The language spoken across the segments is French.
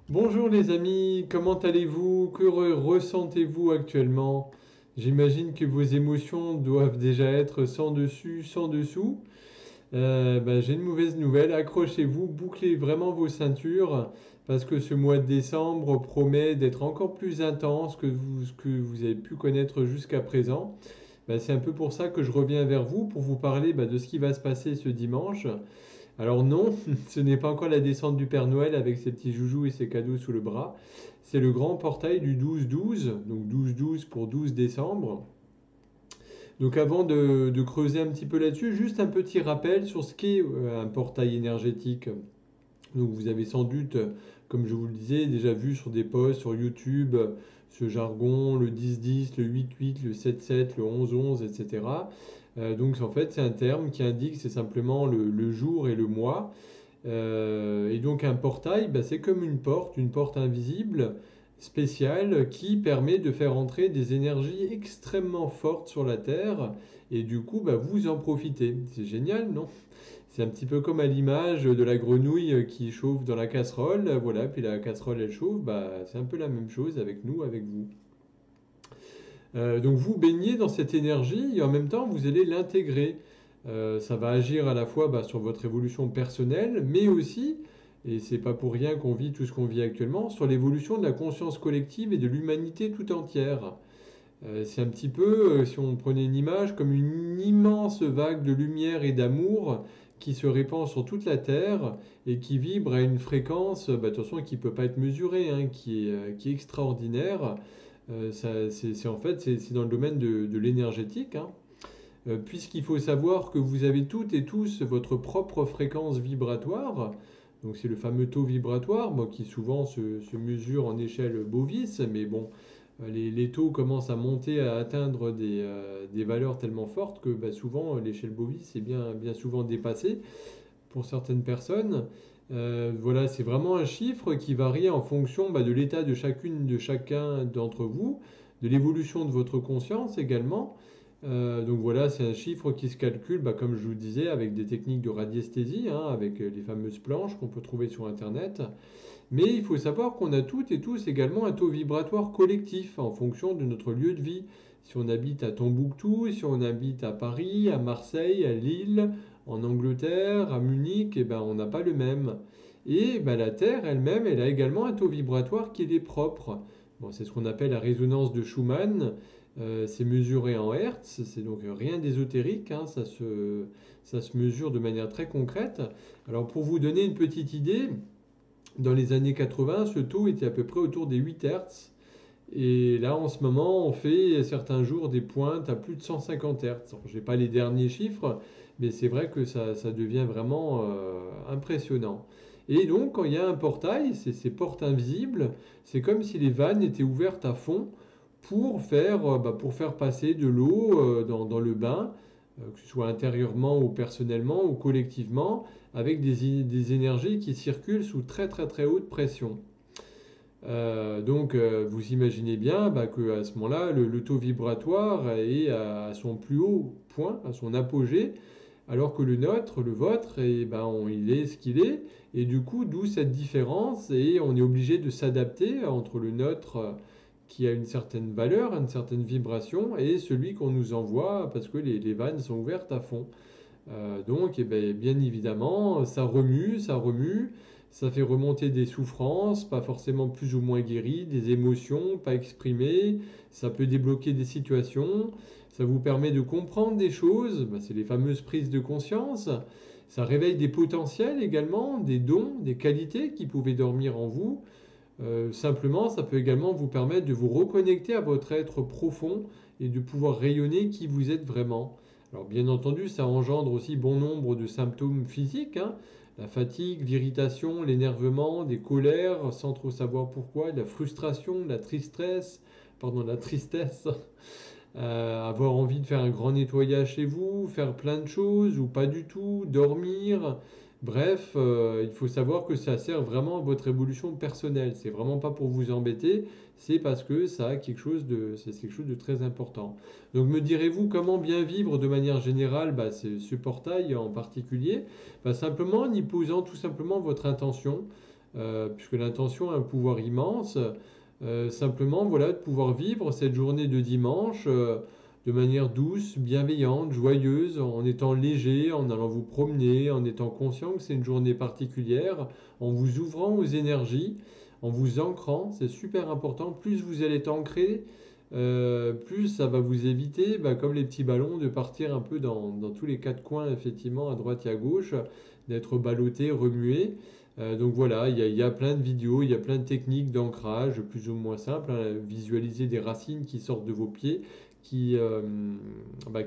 Bonjour les amis, comment allez-vous? Que ressentez-vous actuellement? J'imagine que vos émotions doivent déjà être sans dessus, sans dessous. J'ai une mauvaise nouvelle, accrochez-vous, bouclez vraiment vos ceintures, parce que ce mois de décembre promet d'être encore plus intense ce que vous avez pu connaître jusqu'à présent. C'est un peu pour ça que je reviens vers vous, pour vous parler de ce qui va se passer ce dimanche. Alors non, ce n'est pas encore la descente du Père Noël avec ses petits joujoux et ses cadeaux sous le bras. C'est le grand portail du 12-12, donc 12-12 pour 12 décembre. Donc avant de creuser un petit peu là-dessus, juste un petit rappel sur ce qu'est un portail énergétique. Donc vous avez sans doute, comme je vous le disais, déjà vu sur des posts sur YouTube, ce jargon, le 10-10, le 8-8, le 7-7, le 11-11, etc. Donc en fait c'est un terme qui indique c'est simplement le jour et le mois. Et donc un portail, c'est comme une porte invisible, spéciale, qui permet de faire entrer des énergies extrêmement fortes sur la Terre, et du coup, vous en profitez. C'est génial, non? C'est un petit peu comme à l'image de la grenouille qui chauffe dans la casserole, voilà, puis la casserole elle chauffe, c'est un peu la même chose avec nous, avec vous. Donc vous baignez dans cette énergie et en même temps vous allez l'intégrer. Ça va agir à la fois sur votre évolution personnelle, mais aussi, et c'est pas pour rien qu'on vit tout ce qu'on vit actuellement, sur l'évolution de la conscience collective et de l'humanité tout entière. C'est un petit peu, si on prenait une image, comme une immense vague de lumière et d'amour qui se répand sur toute la Terre et qui vibre à une fréquence, de toute façon, qui ne peut pas être mesurée, hein, qui est extraordinaire. En fait, c'est dans le domaine de l'énergétique, hein. Puisqu'il faut savoir que vous avez toutes et tous votre propre fréquence vibratoire. Donc c'est le fameux taux vibratoire, qui souvent se mesure en échelle Bovis, mais bon, les taux commencent à monter, à atteindre des valeurs tellement fortes que souvent l'échelle Bovis est bien souvent dépassée pour certaines personnes. Voilà, c'est vraiment un chiffre qui varie en fonction de l'état de chacun d'entre vous, de l'évolution de votre conscience également. Donc voilà, c'est un chiffre qui se calcule, comme je vous disais, avec des techniques de radiesthésie, hein, avec les fameuses planches qu'on peut trouver sur Internet. Mais il faut savoir qu'on a toutes et tous également un taux vibratoire collectif en fonction de notre lieu de vie. Si on habite à Tombouctou, si on habite à Paris, à Marseille, à Lille, en Angleterre, à Munich, on n'a pas le même. Et la Terre elle-même, elle a également un taux vibratoire qui est propre. Bon, c'est ce qu'on appelle la résonance de Schumann. C'est mesuré en Hertz, c'est donc rien d'ésotérique, hein, ça se mesure de manière très concrète. Alors pour vous donner une petite idée, dans les années 80, ce taux était à peu près autour des 8 Hertz. Et là, en ce moment, on fait certains jours des pointes à plus de 150 Hertz. Je n'ai pas les derniers chiffres, mais c'est vrai que ça devient vraiment impressionnant. Et donc, quand il y a un portail, c'est ces portes invisibles, c'est comme si les vannes étaient ouvertes à fond pour faire passer de l'eau dans le bain, que ce soit intérieurement ou personnellement ou collectivement, avec des énergies qui circulent sous très très très haute pression. Vous imaginez bien qu'à ce moment-là, le taux vibratoire est à son plus haut point, à son apogée, alors que le nôtre, le vôtre, il est ce qu'il est. Et du coup, d'où cette différence, et on est obligé de s'adapter entre le nôtre qui a une certaine valeur, une certaine vibration, et celui qu'on nous envoie parce que les vannes sont ouvertes à fond. Bien évidemment, ça remue, ça fait remonter des souffrances, pas forcément plus ou moins guéries, des émotions pas exprimées, ça peut débloquer des situations, ça vous permet de comprendre des choses, c'est les fameuses prises de conscience, ça réveille des potentiels également, des dons, des qualités qui pouvaient dormir en vous. Simplement, ça peut également vous permettre de vous reconnecter à votre être profond et de pouvoir rayonner qui vous êtes vraiment. Alors bien entendu, ça engendre aussi bon nombre de symptômes physiques, hein. La fatigue, l'irritation, l'énervement, des colères sans trop savoir pourquoi, de la frustration, la tristesse, avoir envie de faire un grand nettoyage chez vous, faire plein de choses ou pas du tout, dormir. Bref, il faut savoir que ça sert vraiment à votre évolution personnelle. C'est vraiment pas pour vous embêter, c'est parce que c'est quelque chose de très important. Donc me direz-vous comment bien vivre de manière générale ce portail en particulier? Simplement en y posant tout simplement votre intention. puisque l'intention a un pouvoir immense. Simplement, voilà, de pouvoir vivre cette journée de dimanche de manière douce, bienveillante, joyeuse, en étant léger, en allant vous promener, en étant conscient que c'est une journée particulière, en vous ouvrant aux énergies, en vous ancrant, c'est super important. Plus vous allez être ancré, plus ça va vous éviter, bah, comme les petits ballons, de partir un peu dans tous les quatre coins, effectivement, à droite et à gauche, d'être ballotté, remué. Donc voilà, il y a plein de vidéos, il y a plein de techniques d'ancrage plus ou moins simples, hein. Visualiser des racines qui sortent de vos pieds, qui, euh,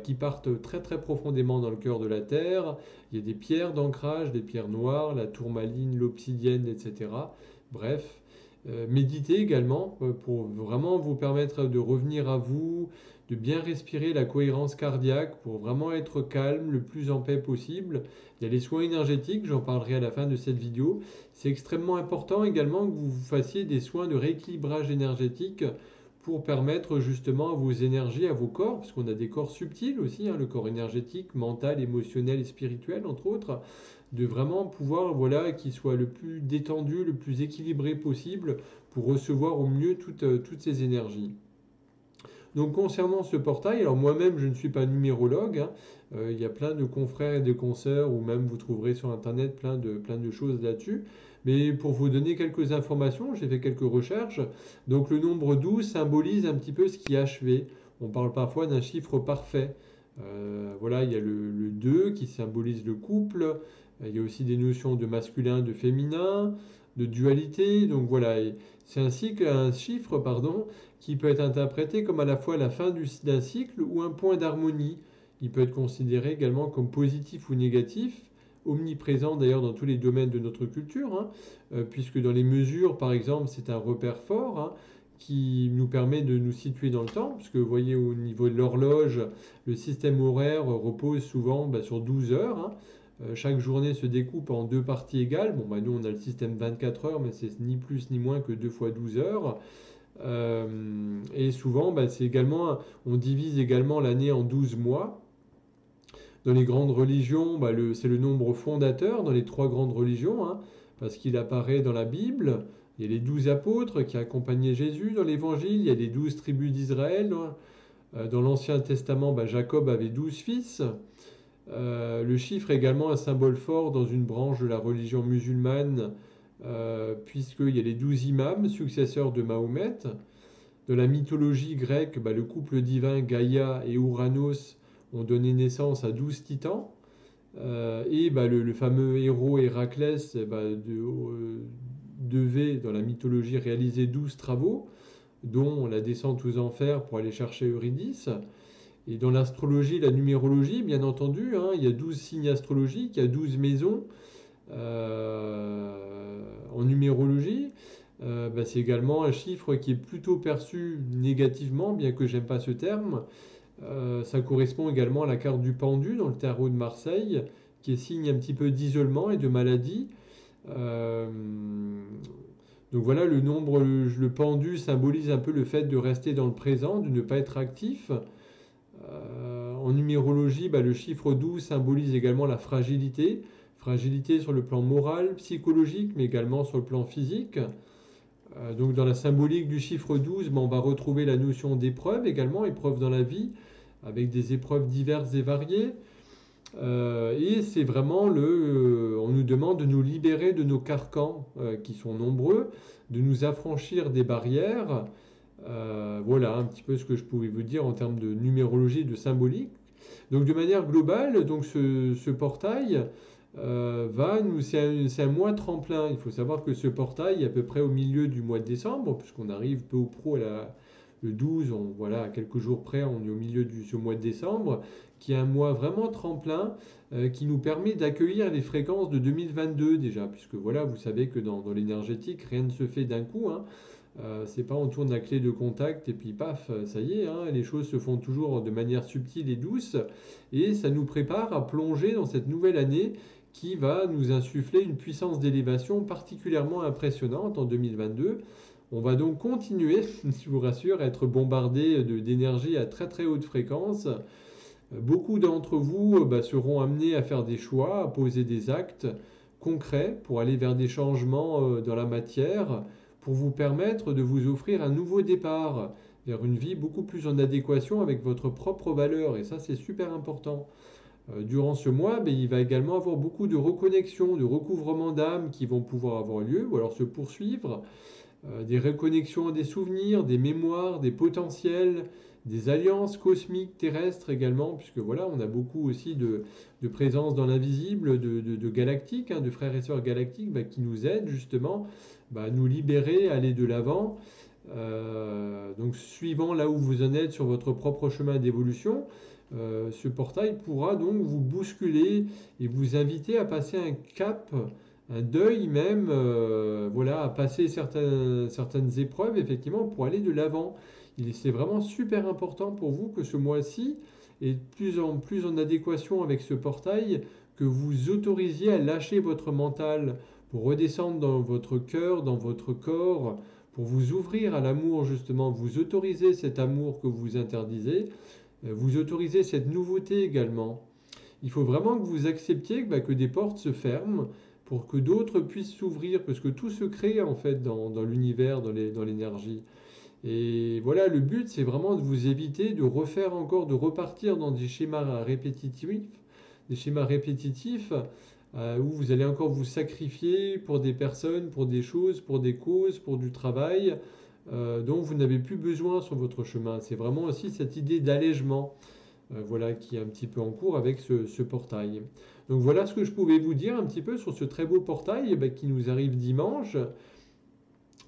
qui partent très très profondément dans le cœur de la terre. Il y a des pierres d'ancrage, des pierres noires, la tourmaline, l'obsidienne, etc. Bref, méditez également pour vraiment vous permettre de revenir à vous, de bien respirer la cohérence cardiaque pour vraiment être calme, le plus en paix possible. Il y a les soins énergétiques, j'en parlerai à la fin de cette vidéo. C'est extrêmement important également que vous fassiez des soins de rééquilibrage énergétique pour permettre justement à vos énergies, à vos corps, parce qu'on a des corps subtils aussi, hein, le corps énergétique, mental, émotionnel et spirituel, entre autres, de vraiment pouvoir, voilà, qu'il soit le plus détendu, le plus équilibré possible pour recevoir au mieux toutes ces énergies. Donc concernant ce portail, alors moi-même je ne suis pas numérologue, hein, il y a plein de confrères et de consoeurs, ou même vous trouverez sur internet plein de choses là-dessus. Mais pour vous donner quelques informations, j'ai fait quelques recherches. Donc le nombre 12 symbolise un petit peu ce qui est achevé. On parle parfois d'un chiffre parfait. Voilà, il y a le 2 qui symbolise le couple. Il y a aussi des notions de masculin, de féminin, de dualité. Donc voilà, c'est un chiffre, pardon, qui peut être interprété comme à la fois la fin d'un cycle ou un point d'harmonie. Il peut être considéré également comme positif ou négatif, omniprésent d'ailleurs dans tous les domaines de notre culture, hein, puisque dans les mesures, par exemple, c'est un repère fort, hein, qui nous permet de nous situer dans le temps, puisque vous voyez au niveau de l'horloge, le système horaire repose souvent sur 12 heures. Hein. Chaque journée se découpe en deux parties égales. Bon, nous on a le système 24 heures, mais c'est ni plus ni moins que 2 fois 12 heures. Et souvent, c'est également, on divise également l'année en 12 mois. Dans les grandes religions, c'est le nombre fondateur dans les trois grandes religions, hein, parce qu'il apparaît dans la Bible. Il y a les 12 apôtres qui accompagnaient Jésus dans l'Évangile. Il y a les 12 tribus d'Israël. Dans l'Ancien Testament, Jacob avait 12 fils. Le chiffre est également un symbole fort dans une branche de la religion musulmane, puisqu'il y a les 12 imams, successeurs de Mahomet. De la mythologie grecque, le couple divin Gaïa et Ouranos ont donné naissance à 12 titans. Le fameux héros Héraclès devait, dans la mythologie, réaliser 12 travaux, dont la descente aux enfers pour aller chercher Eurydice. Et dans l'astrologie, la numérologie, bien entendu, hein, il y a 12 signes astrologiques, il y a 12 maisons en numérologie. C'est également un chiffre qui est plutôt perçu négativement, bien que j'aime pas ce terme. Ça correspond également à la carte du pendu dans le tarot de Marseille, qui est signe un petit peu d'isolement et de maladie. Donc voilà, le pendu symbolise un peu le fait de rester dans le présent, de ne pas être actif. En numérologie, le chiffre 12 symbolise également la fragilité. Fragilité sur le plan moral, psychologique, mais également sur le plan physique. Donc dans la symbolique du chiffre 12, on va retrouver la notion d'épreuve également, épreuve dans la vie, avec des épreuves diverses et variées. Et c'est vraiment on nous demande de nous libérer de nos carcans qui sont nombreux, de nous affranchir des barrières. Voilà un petit peu ce que je pouvais vous dire en termes de numérologie, de symbolique. Donc de manière globale, donc ce portail c'est un mois tremplin. Il faut savoir que ce portail est à peu près au milieu du mois de décembre, puisqu'on arrive peu ou prou le 12, voilà, à quelques jours près, on est au milieu de ce mois de décembre, qui est un mois vraiment tremplin, qui nous permet d'accueillir les fréquences de 2022 déjà, puisque voilà, vous savez que dans l'énergétique, rien ne se fait d'un coup, hein. C'est pas on tourne la clé de contact et puis paf, ça y est, hein, les choses se font toujours de manière subtile et douce, et ça nous prépare à plonger dans cette nouvelle année qui va nous insuffler une puissance d'élévation particulièrement impressionnante en 2022. On va donc continuer, je vous rassure, à être bombardé d'énergie à très très haute fréquence. Beaucoup d'entre vous seront amenés à faire des choix, à poser des actes concrets pour aller vers des changements dans la matière, pour vous permettre de vous offrir un nouveau départ vers une vie beaucoup plus en adéquation avec votre propre valeur. Et ça, c'est super important. Durant ce mois, ben, il va également avoir beaucoup de reconnexions, de recouvrements d'âme qui vont pouvoir avoir lieu ou alors se poursuivre. Des reconnexions des souvenirs, des mémoires, des potentiels, des alliances cosmiques terrestres également, puisque voilà, on a beaucoup aussi de présence dans l'invisible, de galactiques, hein, de frères et sœurs galactiques bah, qui nous aident justement bah, à nous libérer, à aller de l'avant. Donc suivant là où vous en êtes sur votre propre chemin d'évolution, ce portail pourra donc vous bousculer et vous inviter à passer un cap, un deuil même, voilà, à passer certaines épreuves effectivement pour aller de l'avant. C'est vraiment super important pour vous que ce mois-ci est plus en adéquation avec ce portail, que vous autorisiez à lâcher votre mental pour redescendre dans votre cœur, dans votre corps, pour vous ouvrir à l'amour justement, vous autoriser cet amour que vous interdisez, vous autorisez cette nouveauté également. Il faut vraiment que vous acceptiez que des portes se ferment pour que d'autres puissent s'ouvrir, parce que tout se crée en fait dans l'univers, dans l'énergie. Et voilà, le but, c'est vraiment de vous éviter de refaire encore, de repartir dans des schémas répétitifs où vous allez encore vous sacrifier pour des personnes, pour des choses, pour des causes, pour du travail dont vous n'avez plus besoin sur votre chemin. C'est vraiment aussi cette idée d'allègement voilà, qui est un petit peu en cours avec ce portail. Donc voilà ce que je pouvais vous dire un petit peu sur ce très beau portail qui nous arrive dimanche.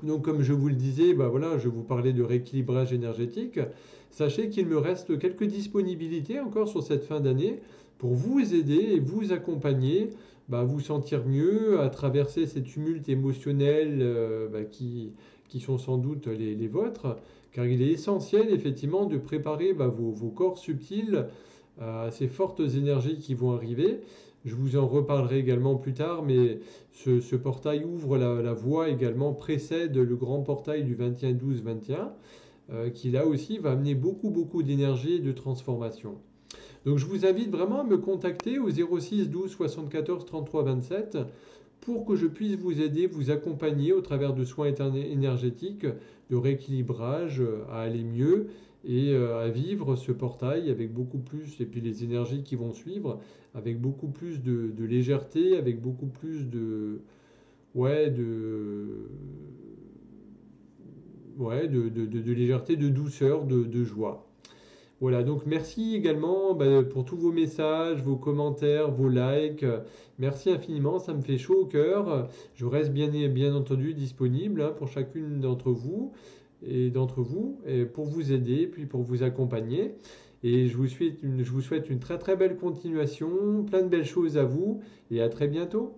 Donc comme je vous le disais, bah voilà, je vous parlais de rééquilibrage énergétique. Sachez qu'il me reste quelques disponibilités encore sur cette fin d'année pour vous aider et vous accompagner à vous sentir mieux, à traverser ces tumultes émotionnels qui sont sans doute les vôtres, car il est essentiel effectivement de préparer vos corps subtils à ces fortes énergies qui vont arriver. Je vous en reparlerai également plus tard, mais ce portail ouvre la voie également, précède le grand portail du 21-12-21, qui là aussi va amener beaucoup d'énergie et de transformation. Donc je vous invite vraiment à me contacter au 06 12 74 33 27 pour que je puisse vous aider, vous accompagner au travers de soins énergétiques, de rééquilibrage, à aller mieux et à vivre ce portail avec beaucoup plus, et puis les énergies qui vont suivre, avec beaucoup plus de légèreté, avec beaucoup plus ouais, de légèreté, de douceur, de joie. Voilà, donc merci également pour tous vos messages, vos commentaires, vos likes. Merci infiniment, ça me fait chaud au cœur. Je reste bien entendu disponible pour chacune d'entre vous et pour vous aider, puis pour vous accompagner. Et je vous souhaite une très très belle continuation, plein de belles choses à vous et à très bientôt.